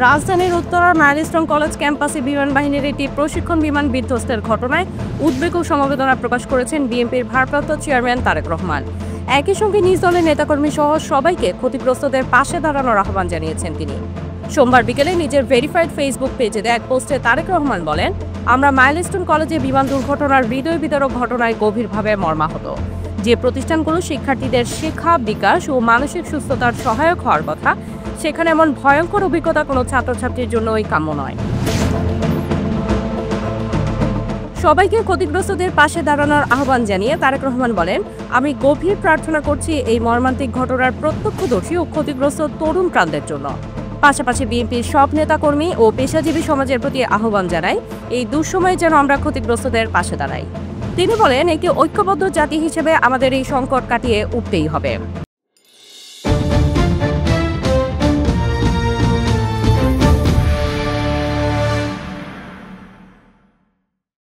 রাজধানীর উত্তরার milestone college ক্যাম্পাসে বিমান বাহিনীর একটি প্রশিক্ষণ বিমান বিধ্বস্তের ঘটনায় উদ্বেগ ও সমবেদনা প্রকাশ করেছেন বিএনপির ভারপ্রাপ্ত চেয়ারম্যান তারেক রহমান। একই সঙ্গে নিজ দলের নেতাকর্মী সহ সবাইকে ক্ষতিগ্রস্তদের পাশে দাঁড়ানোর আহ্বান জানিয়েছেন তিনি। সোমবার বিকেলে নিজের ভেরিফাইড ফেসবুক পেজে দেয়া এক পোস্টে তারেক রহমান বলেন, আমরা মাইলস্টোন কলেজে বিমান দুর্ঘটনার হৃদয় বিদারক ঘটনায় গভীরভাবে মর্মাহত। যে প্রতিষ্ঠানগুলো শিক্ষার্থীদের শিক্ষা বিকাশ ও মানসিক সুস্থতার সহায়ক হওয়ার কথা, সেখানে এমন ভয়ঙ্কর অভিজ্ঞতা কোনো ছাত্রছাত্রীর জন্যই কাম্য নয়। সবাইকে ক্ষতিগ্রস্তদের পাশে দাঁড়ানোর আহ্বান জানিয়ে তারেক রহমান বলেন, আমি গভীর প্রার্থনা করছি এই মর্মান্তিক ঘটনার প্রত্যক্ষদর্শী ও ক্ষতিগ্রস্ত তরুণ প্রাণদের জন্য। পাশাপাশি বিএনপির সব নেতাকর্মী ও পেশাজীবী সমাজের প্রতি আহ্বান জানাই, এই দুঃসময়ে যেন আমরা ক্ষতিগ্রস্তদের পাশে দাঁড়াই। তিনি বলেন, একটি ঐক্যবদ্ধ জাতি হিসেবে আমাদের এই সংকট কাটিয়ে উঠতেই হবে।